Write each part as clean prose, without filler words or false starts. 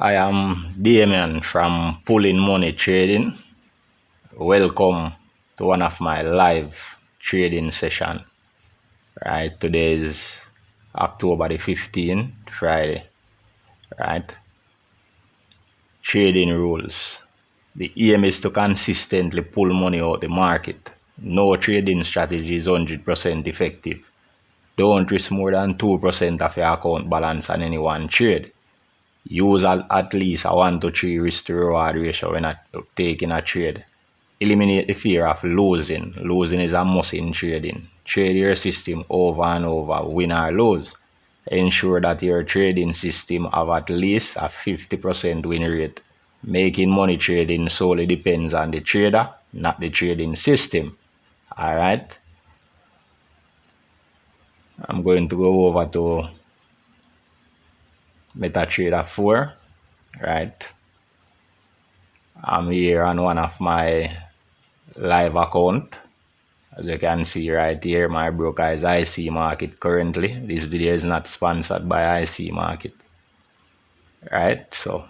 I am Damien from Pulling Money Trading. Welcome to one of my live trading session. Right, today is October the 15th, Friday. Right, trading rules. The aim is to consistently pull money out the market. No trading strategy is 100% effective. Don't risk more than 2% of your account balance on any one trade. Use at least a 1 to 3 risk to reward ratio when taking a trade. Eliminate the fear of losing. Losing is a must in trading. Trade your system over and over, win or lose. Ensure that your trading system have at least a 50% win rate. Making money trading solely depends on the trader, not the trading system. Alright. I'm going to go over to MetaTrader 4. Right. I'm here on one of my live account. As you can see right here, my broker is IC Market currently. This video is not sponsored by IC Market. Right, so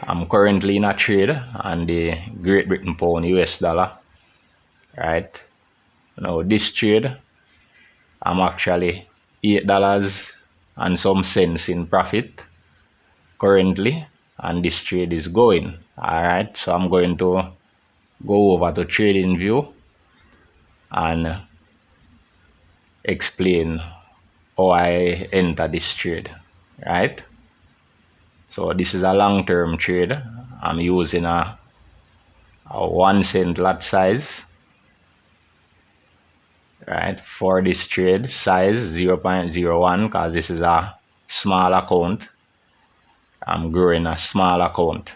I'm currently in a trade on the Great Britain pound US dollar. Right, now this trade, I'm actually $8 and some cents in profit currently, and this trade is going. Alright, so I'm going to go over to trading view and explain how I enter this trade. Right, so this is a long-term trade. I'm using a 1 cent lot size. Right, for this trade, size 0.01, because this is a small account. I'm growing a small account.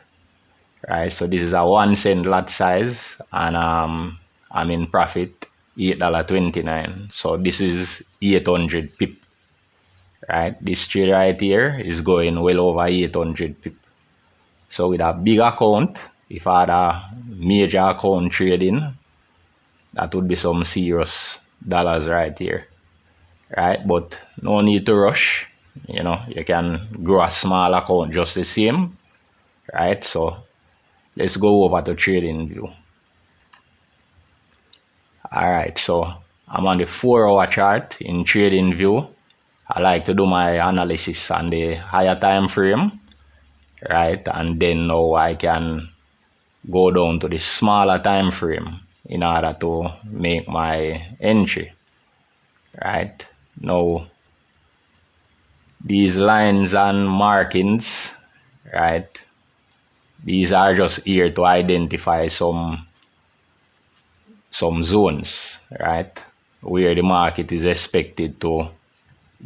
Right, so this is a 1 cent lot size, and I'm in profit $8.29. So this is 800 pip. Right, this trade right here is going well over 800 pip. So with a big account, if I had a major account trading, that would be some serious dollars right here. Right, but no need to rush. You know, you can grow a small account just the same. Right, so let's go over to trading view. Alright, so I'm on the 4-hour chart in trading view. I like to do my analysis on the higher time frame. Right, and then now I can go down to the smaller time frame in order to make my entry. Right, now these lines and markings, right, these are just here to identify some zones, right, where the market is expected to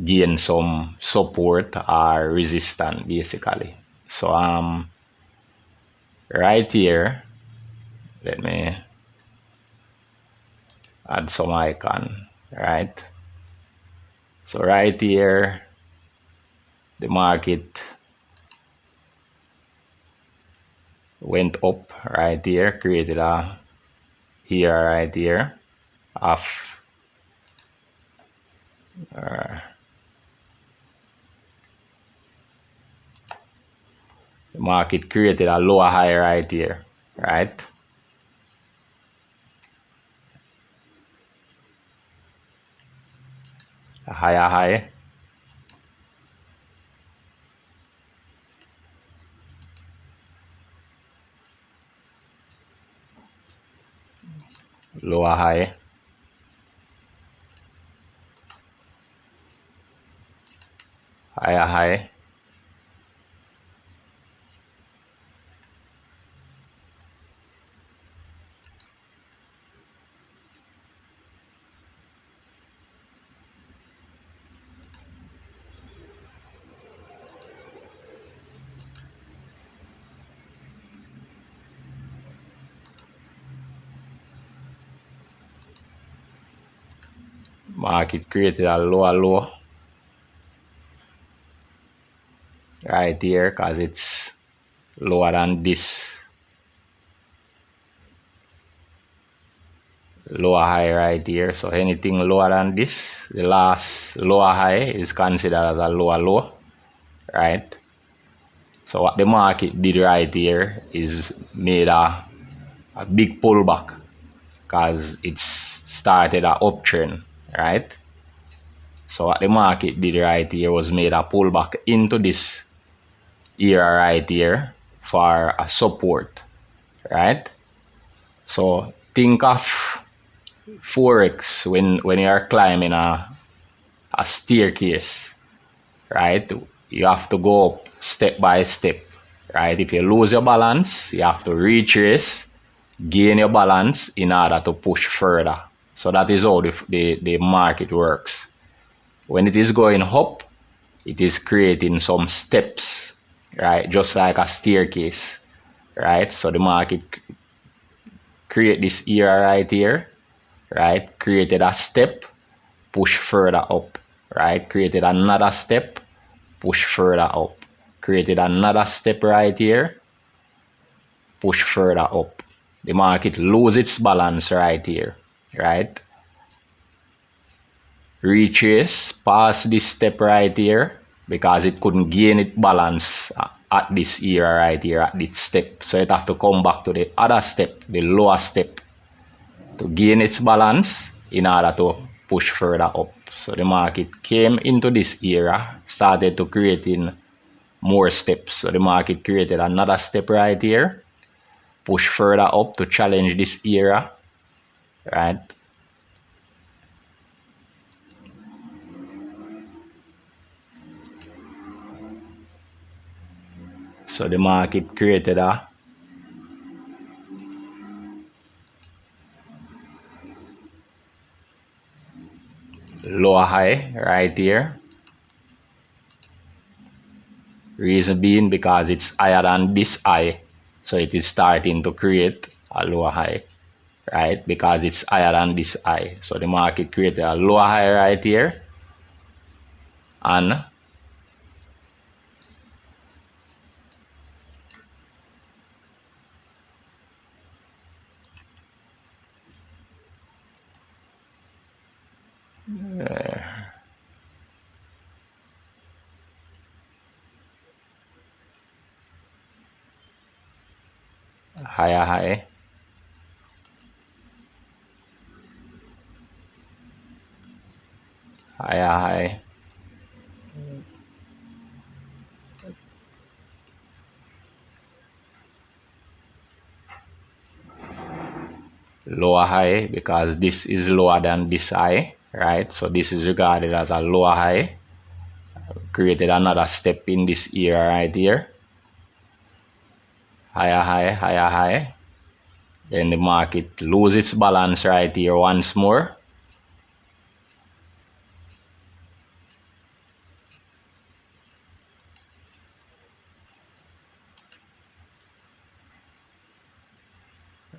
gain some support or resistance, basically. So right here, let me add some icon. Right, so right here, the market went up right here, created a here right here of the market created a lower high right here. Right, a higher high, lower high, higher high, market created a lower low right here because it's lower than this lower high right here. So anything lower than this, the last lower high, is considered as a lower low. Right, So what the market did right here is made a big pullback because it's started an uptrend, right? So what the market did right here was made a pullback into this area right here for a support, right? So think of Forex when you're climbing a staircase, right? You have to go up step by step, right? If you lose your balance, you have to retrace, gain your balance in order to push further. So that is how the market works. When it is going up, it is creating some steps, right? Just like a staircase, right? So the market create this area right here, right? Created a step, push further up, right? Created another step, push further up. Created another step right here, push further up. The market lose its balance right here, right? Retrace past this step right here because it couldn't gain its balance at this area right here, at this step. So it have to come back to the other step, the lower step, to gain its balance in order to push further up. So the market came into this area, started to creating more steps. So the market created another step right here, push further up to challenge this area, right? So the market created a lower high right here. Reason being because it's higher than this high, so it is starting to create a lower high, right? Because it's higher than this high. So the market created a lower high right here and higher high, higher high, lower high because this is lower than this high, right? So this is regarded as a lower high. Created another step in this area right here. Higher high, higher high. Then the market loses its balance right here once more.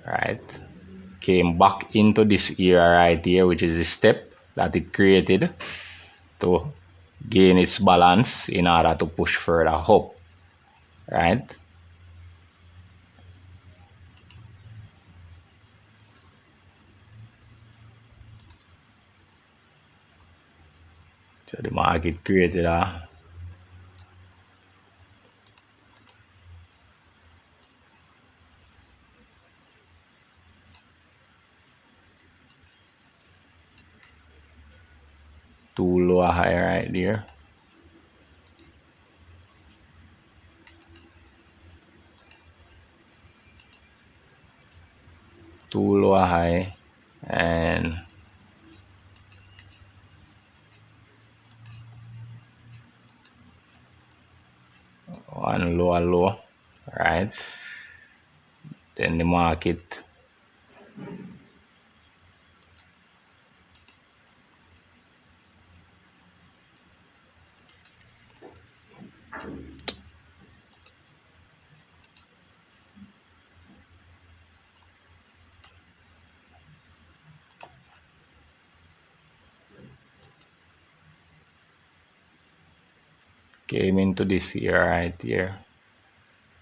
Right, came back into this area right here, which is the step that it created to gain its balance in order to push further up, right? So the market created a two lower high right there. Two lower high and one lower low, right? Then the market came into this here right here,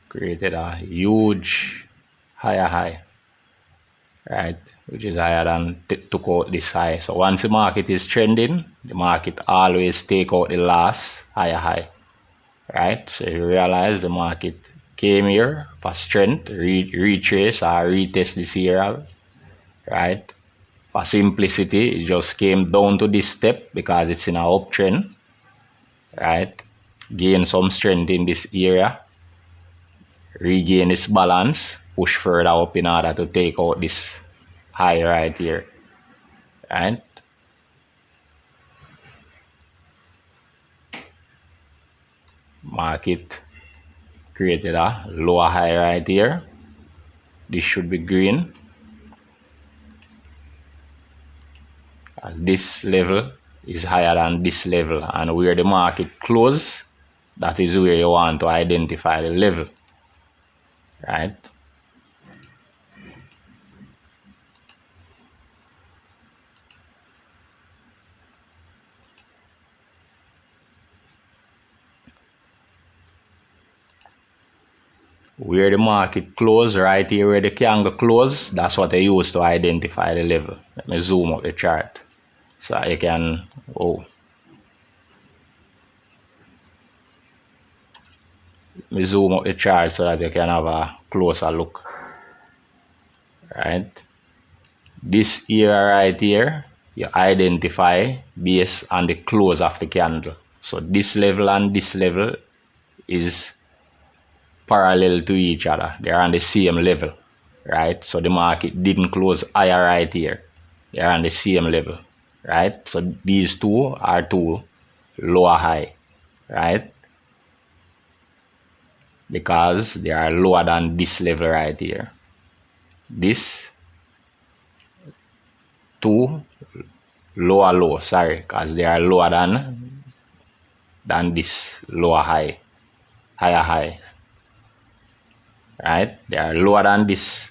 created a huge higher high, right, which is higher than took out this high. So once the market is trending, the market always take out the last higher high, right? So you realize the market came here for strength, retrace or retest this area, right? For simplicity, it just came down to this step because it's in an uptrend, right? Gain some strength in this area, regain its balance, push further up in order to take out this high right here, right? Market created a lower high right here. This should be green. As this level is higher than this level, and where the market close, that is where you want to identify the level, right? Where the market close, right here where the candle close, that's what I use to identify the level. Let me zoom up the chart so you can, let me zoom up the chart so that you can have a closer look, right? This area right here, you identify based on the close of the candle. So this level and this level is parallel to each other. They're on the same level, right? So the market didn't close higher right here. They're on the same level, right? So these two are two lower high, right? Because they are lower than this level right here. This two lower low, sorry, because they are lower than this lower high, higher high, right? They are lower than this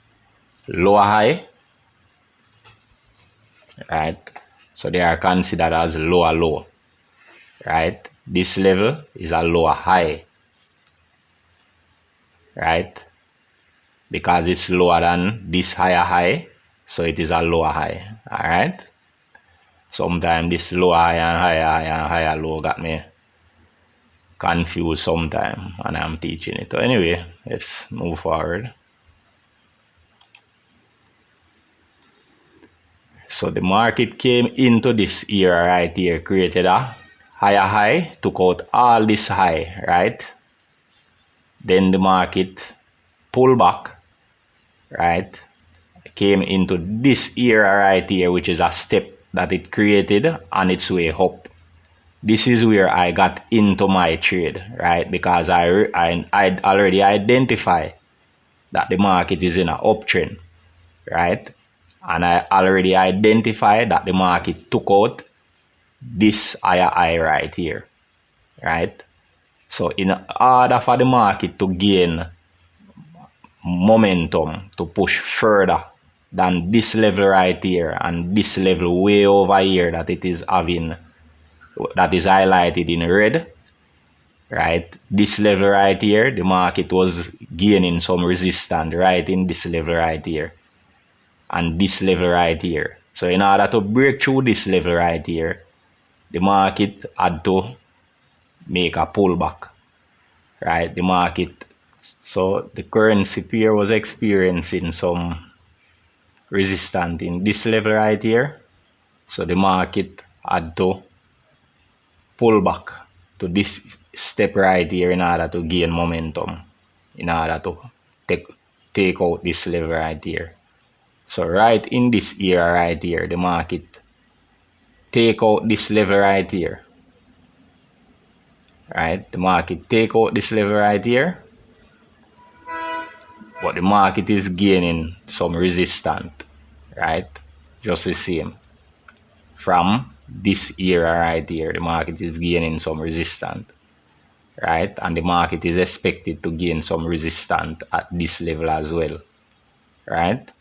lower high, right? So they are considered as lower low, right? This level is a lower high, right? Because it's lower than this higher high, so it is a lower high, all right? Sometimes this lower high and higher low got me confused sometime when I'm teaching it. So anyway, let's move forward. So the market came into this area right here, created a higher high, took out all this high, right? Then the market pulled back, right? Came into this area right here, which is a step that it created on its way up. This is where I got into my trade, right? Because I already identified that the market is in an uptrend, right? And I already identified that the market took out this higher high right here, right? So in order for the market to gain momentum to push further than this level right here and this level way over here that it is having, that is highlighted in red, right? This level right here, the market was gaining some resistance right in this level right here and this level right here. So in order to break through this level right here, the market had to make a pullback, right? The market, so the currency pair was experiencing some resistance in this level right here. So the market had to pull back to this step right here in order to gain momentum, in order to take out this level right here. So right in this area right here, the market take out this level right here, right? The market take out this level right here, but the market is gaining some resistance, right? Just the same. From this area right here, the market is gaining some resistance, right? And the market is expected to gain some resistance at this level as well, right?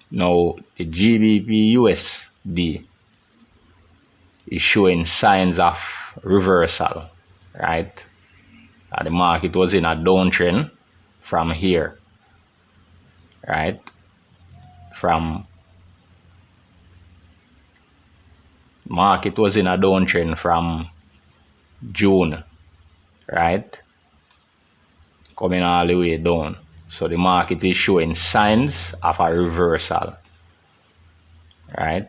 Now, the GBP USD is showing signs of reversal, right? The market was in a downtrend from here, right? Market was in a downtrend from June, right? Coming all the way down. So the market is showing signs of a reversal, right?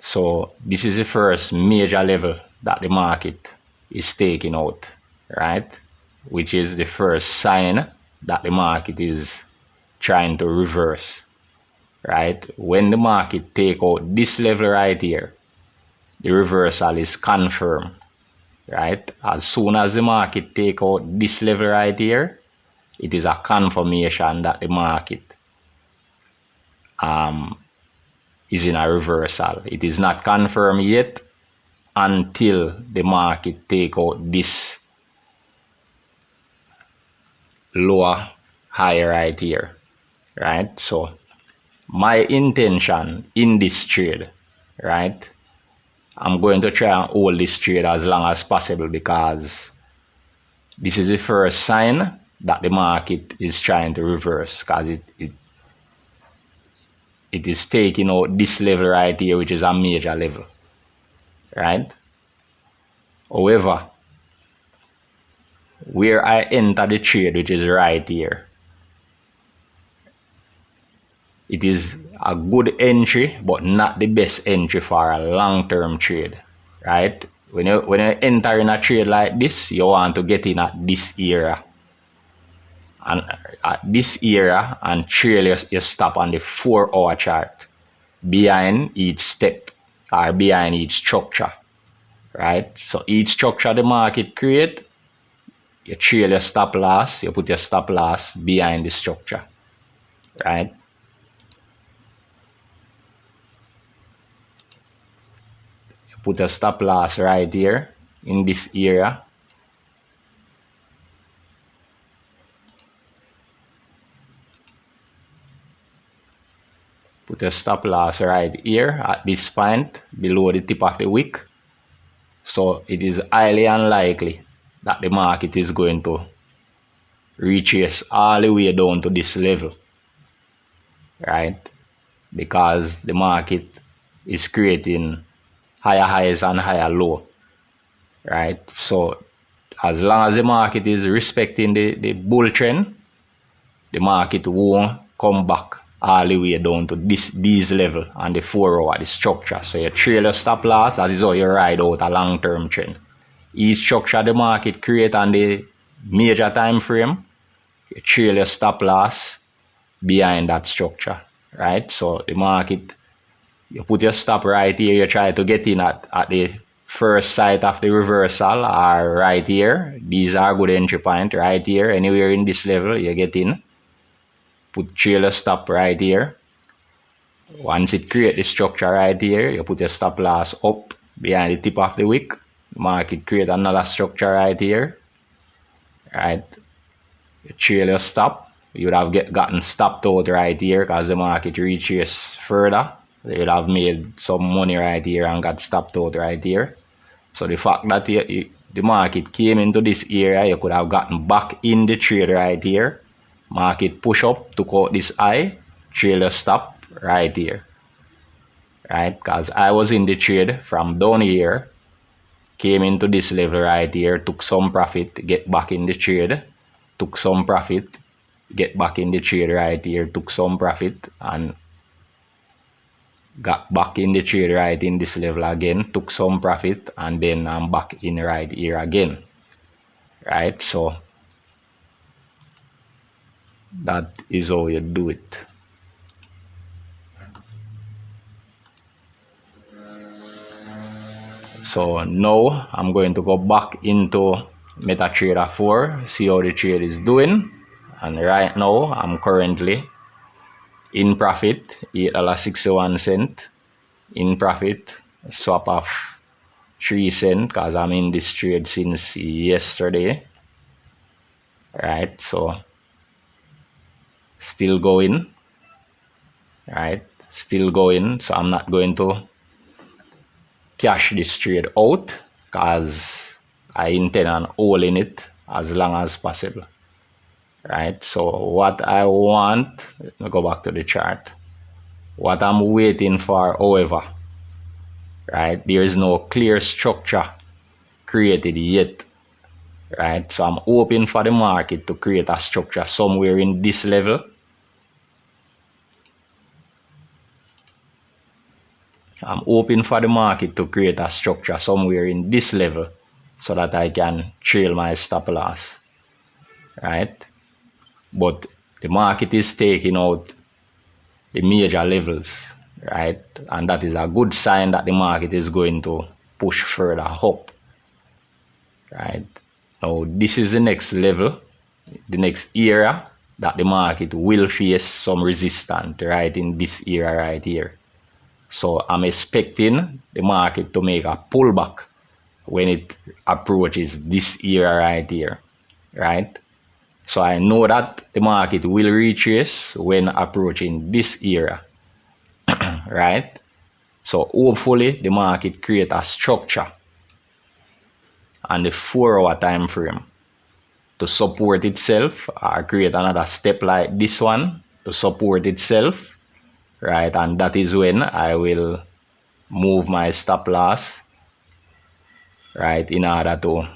So this is the first major level that the market is taking out, right? Which is the first sign that the market is trying to reverse, right? When the market take out this level right here, the reversal is confirmed, right? As soon as the market take out this level right here, it is a confirmation that the market is in a reversal. It is not confirmed yet until the market take out this lower high right here, right? So my intention in this trade, right, I'm going to try and hold this trade as long as possible because this is the first sign that the market is trying to reverse, because it is taking out this level right here, which is a major level, right? However, where I enter the trade, which is right here, it is a good entry, but not the best entry for a long-term trade, right? When you enter in a trade like this, you want to get in at this area, and at this area, and trail your stop on the 4-hour chart behind each step or behind each structure, right? So each structure the market create, you trail your stop loss, you put your stop loss behind the structure, right? You put a stop loss right here in this area. Put a stop loss right here at this point below the tip of the wick. So it is highly unlikely that the market is going to retrace all the way down to this level, right? Because the market is creating higher highs and higher low, right? So as long as the market is respecting the bull trend, the market won't come back all the way down to these level and the 4-hour, the structure. So you trail your stop loss, that is how you ride out a long-term trend. Each structure the market create on the major time frame, you trail your stop loss behind that structure, right? So the market, you put your stop right here, you try to get in at the first sight of the reversal, or right here. These are good entry point right here. Anywhere in this level, you get in. Put trailer stop right here. Once it create the structure right here, you put your stop loss up behind the tip of the wick. Market create another structure right here, right? You trail your stop. You would have gotten stopped out right here because the market reaches further. You would have made some money right here and got stopped out right here. So the fact that the market came into this area, you could have gotten back in the trade right here. Market push up, took out this high, trailer stop right here, right? Because I was in the trade from down here, came into this level right here, took some profit, get back in the trade, took some profit, get back in the trade right here, took some profit, and got back in the trade right in this level again, took some profit, and then I'm back in right here again, right? So that is how you do it. So now I'm going to go back into MetaTrader 4, see how the trade is doing. And right now I'm currently in profit, $8.61 in profit, swap of 3 cents because I'm in this trade since yesterday, right? So still going, right? Still going. So I'm not going to cash this trade out because I intend on holding it as long as possible, right? So what I want, let me go back to the chart. What I'm waiting for, however, right? There is no clear structure created yet, right? So I'm hoping for the market to create a structure somewhere in this level. I'm hoping for the market to create a structure somewhere in this level so that I can trail my stop loss, right? But the market is taking out the major levels, right? And that is a good sign that the market is going to push further up, right? Now, this is the next level, the next area that the market will face some resistance, right? In this area right here. So I'm expecting the market to make a pullback when it approaches this area right here, right? So I know that the market will retrace when approaching this area, right? So hopefully the market create a structure on the 4-hour time frame to support itself, or create another step like this one to support itself, right? And that is when I will move my stop loss, right, in order to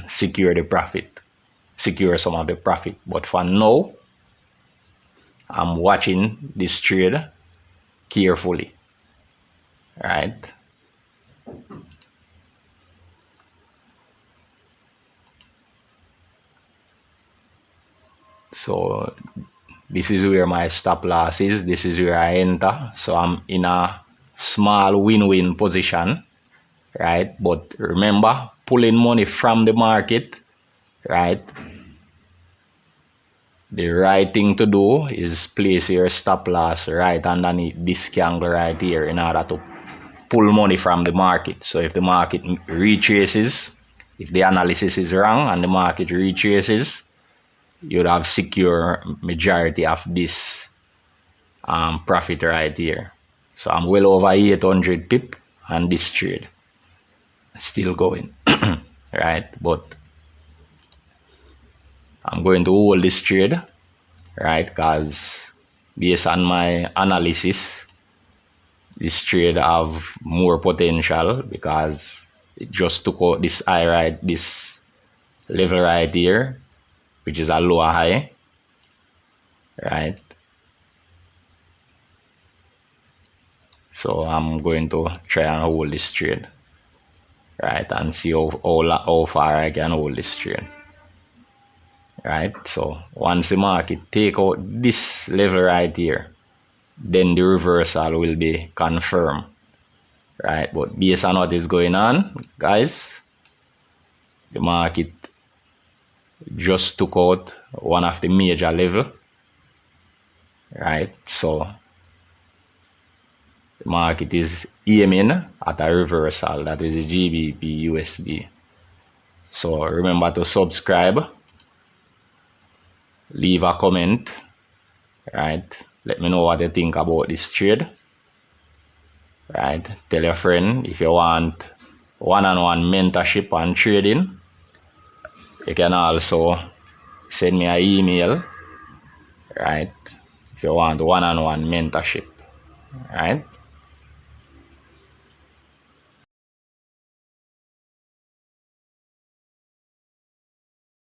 secure the profit, secure some of the profit. But for now, I'm watching this trade carefully, right? So this is where my stop loss is. This is where I enter. So I'm in a small win-win position, right? But remember, pulling money from the market, right? The right thing to do is place your stop loss right underneath this candle right here in order to pull money from the market. So if the market retraces, if the analysis is wrong and the market retraces, you'd have secure majority of this profit right here. So I'm well over 800 pip on this trade, still going, right? But I'm going to hold this trade, right? Because based on my analysis, this trade have more potential because it just took out this high right, this level right here, which is a lower high, right? So I'm going to try and hold this trade, right, and see how far I can hold this trade, right? So once the market take out this level right here, then the reversal will be confirmed, right? But based on what is going on, guys, the market just took out one of the major level, right? So the market is aiming at a reversal, that is the GBP USD. So remember to subscribe, leave a comment, right? Let me know what you think about this trade, right? Tell your friend if you want one-on-one mentorship on trading. You can also send me an email, right, if you want one-on-one mentorship, right?